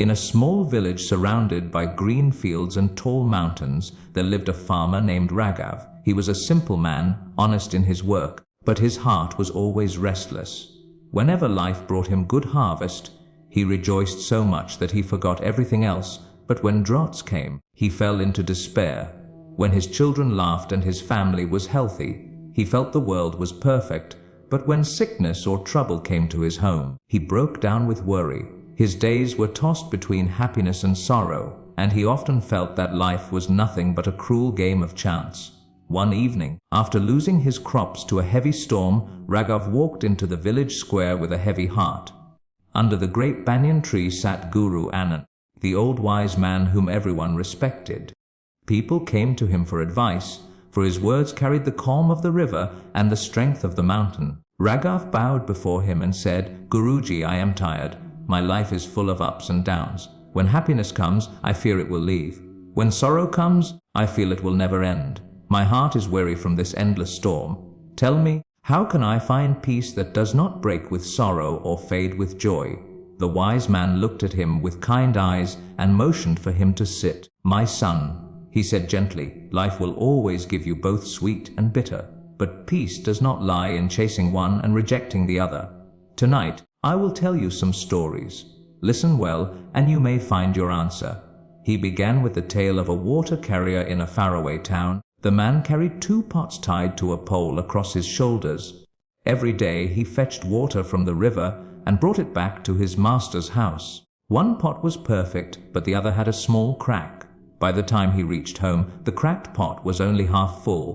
In a small village surrounded by green fields and tall mountains, there lived a farmer named Raghav. He was a simple man, honest in his work, but his heart was always restless. Whenever life brought him good harvest, he rejoiced so much that he forgot everything else, but when droughts came, he fell into despair. When his children laughed and his family was healthy, he felt the world was perfect, but when sickness or trouble came to his home, he broke down with worry. His days were tossed between happiness and sorrow, and he often felt that life was nothing but a cruel game of chance. One evening, after losing his crops to a heavy storm, Raghav walked into the village square with a heavy heart. Under the great banyan tree sat Guru Anand, the old wise man whom everyone respected. People came to him for advice, for his words carried the calm of the river and the strength of the mountain. Raghav bowed before him and said, "Guruji, I am tired. My life is full of ups and downs. When happiness comes, I fear it will leave. When sorrow comes, I feel it will never end. My heart is weary from this endless storm. Tell me, how can I find peace that does not break with sorrow or fade with joy?" The wise man looked at him with kind eyes and motioned for him to sit. "My son," he said gently, "life will always give you both sweet and bitter, but peace does not lie in chasing one and rejecting the other. Tonight, I will tell you some stories. Listen well, and you may find your answer." He began with the tale of a water carrier in a faraway town. The man carried 2 pots tied to a pole across his shoulders. Every day he fetched water from the river and brought it back to his master's house. One pot was perfect, but the other had a small crack. By the time he reached home, the cracked pot was only half full.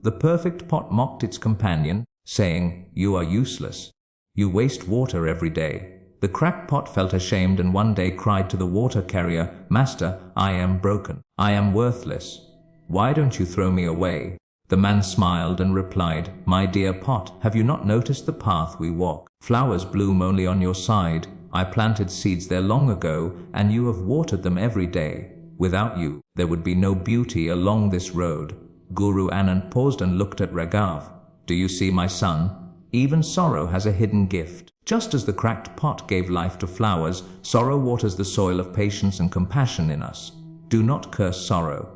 The perfect pot mocked its companion, saying, "You are useless. You waste water every day." The cracked pot felt ashamed and one day cried to the water carrier, "Master, I am broken. I am worthless. Why don't you throw me away?" The man smiled and replied, "My dear pot, have you not noticed the path we walk? Flowers bloom only on your side. I planted seeds there long ago, and you have watered them every day. Without you, there would be no beauty along this road." Guru Anand paused and looked at Raghav. "Do you see, my son? Even sorrow has a hidden gift. Just as the cracked pot gave life to flowers, sorrow waters the soil of patience and compassion in us. Do not curse sorrow.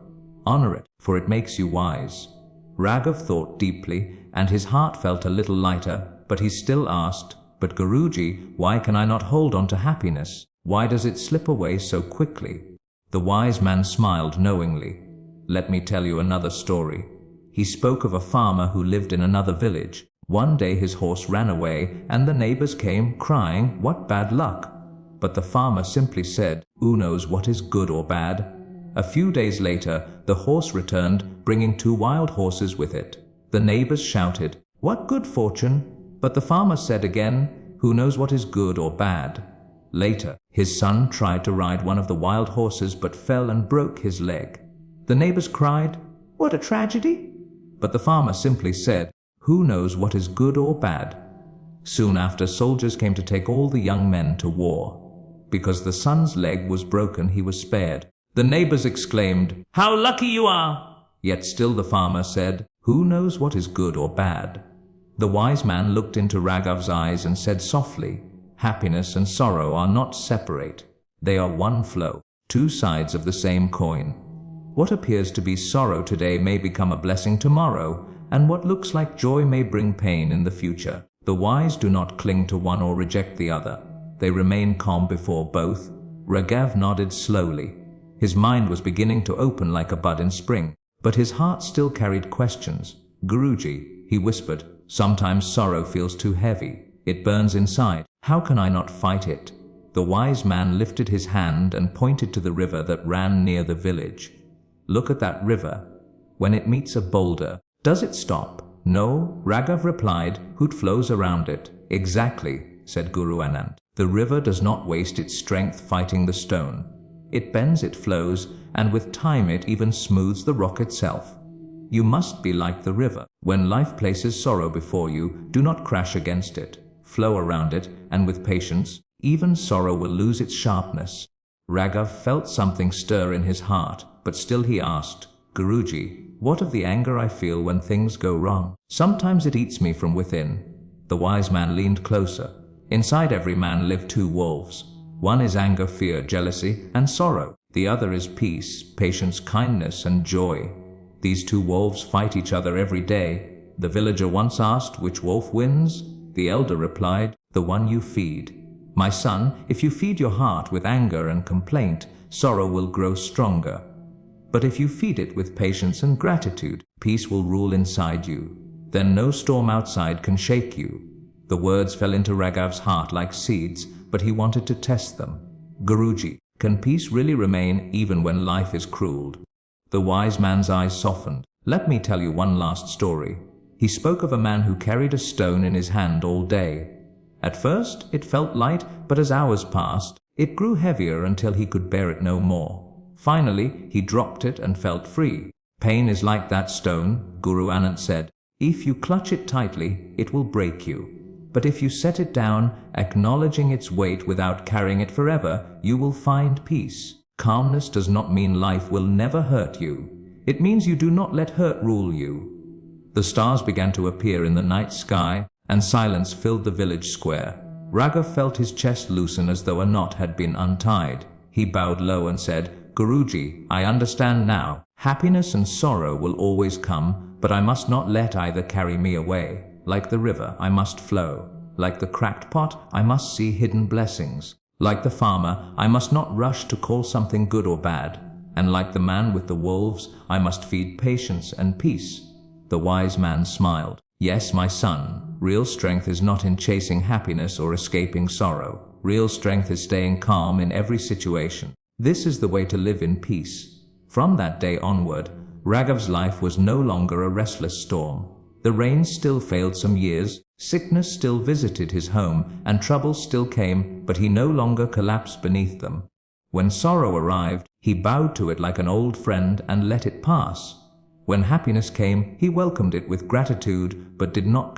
Honor it, for it makes you wise." Raghav thought deeply, and his heart felt a little lighter, but he still asked, "But Guruji, why can I not hold on to happiness? Why does it slip away so quickly?" The wise man smiled knowingly. "Let me tell you another story." He spoke of a farmer who lived in another village. One day his horse ran away, and the neighbors came, crying, "What bad luck!" But the farmer simply said, "Who knows what is good or bad?" A few days later, the horse returned, bringing 2 wild horses with it. The neighbors shouted, "What good fortune!" But the farmer said again, "Who knows what is good or bad?" Later, his son tried to ride one of the wild horses but fell and broke his leg. The neighbors cried, "What a tragedy!" But the farmer simply said, "Who knows what is good or bad?" Soon after, soldiers came to take all the young men to war. Because the son's leg was broken, he was spared. The neighbors exclaimed, "How lucky you are!" Yet still the farmer said, "Who knows what is good or bad?" The wise man looked into Raghav's eyes and said softly, "Happiness and sorrow are not separate. They are one flow, 2 sides of the same coin. What appears to be sorrow today may become a blessing tomorrow, and what looks like joy may bring pain in the future. The wise do not cling to one or reject the other. They remain calm before both." Raghav nodded slowly. His mind was beginning to open like a bud in spring, but his heart still carried questions. "Guruji," he whispered, "sometimes sorrow feels too heavy. It burns inside. How can I not fight it?" The wise man lifted his hand and pointed to the river that ran near the village. "Look at that river. When it meets a boulder, does it stop?" "No," Raghav replied, "Hoot flows around it." "Exactly," said Guru Anand. "The river does not waste its strength fighting the stone. It bends, it flows, and with time it even smooths the rock itself. You must be like the river. When life places sorrow before you, do not crash against it. Flow around it, and with patience, even sorrow will lose its sharpness." Raghav felt something stir in his heart, but still he asked, "Guruji, what of the anger I feel when things go wrong? Sometimes it eats me from within." The wise man leaned closer. Inside every man lived 2 wolves. One is anger, fear, jealousy, and sorrow. The other is peace, patience, kindness, and joy. These two wolves fight each other every day. The villager once asked, which wolf wins? The elder replied, the one you feed. My son, if you feed your heart with anger and complaint, sorrow will grow stronger. But if you feed it with patience and gratitude, peace will rule inside you. Then no storm outside can shake you. The words fell into Raghav's heart like seeds, but he wanted to test them. Guruji, can peace really remain even when life is cruel? The wise man's eyes softened. Let me tell you one last story. He spoke of a man who carried a stone in his hand all day. At first, it felt light, but as hours passed, it grew heavier until he could bear it no more. Finally, he dropped it and felt free. Pain is like that stone, Guru Anand said. If you clutch it tightly, it will break you. But if you set it down, acknowledging its weight without carrying it forever, you will find peace. Calmness does not mean life will never hurt you. It means you do not let hurt rule you. The stars began to appear in the night sky, and silence filled the village square. Raghav felt his chest loosen as though a knot had been untied. He bowed low and said, Guruji, I understand now. Happiness and sorrow will always come, but I must not let either carry me away. Like the river, I must flow. Like the cracked pot, I must see hidden blessings. Like the farmer, I must not rush to call something good or bad. And like the man with the wolves, I must feed patience and peace. The wise man smiled. Yes, my son, real strength is not in chasing happiness or escaping sorrow. Real strength is staying calm in every situation. This is the way to live in peace. From that day onward, Raghav's life was no longer a restless storm. The rains still failed some years, sickness still visited his home, and troubles still came, but he no longer collapsed beneath them. When sorrow arrived, he bowed to it like an old friend and let it pass. When happiness came, he welcomed it with gratitude, but did not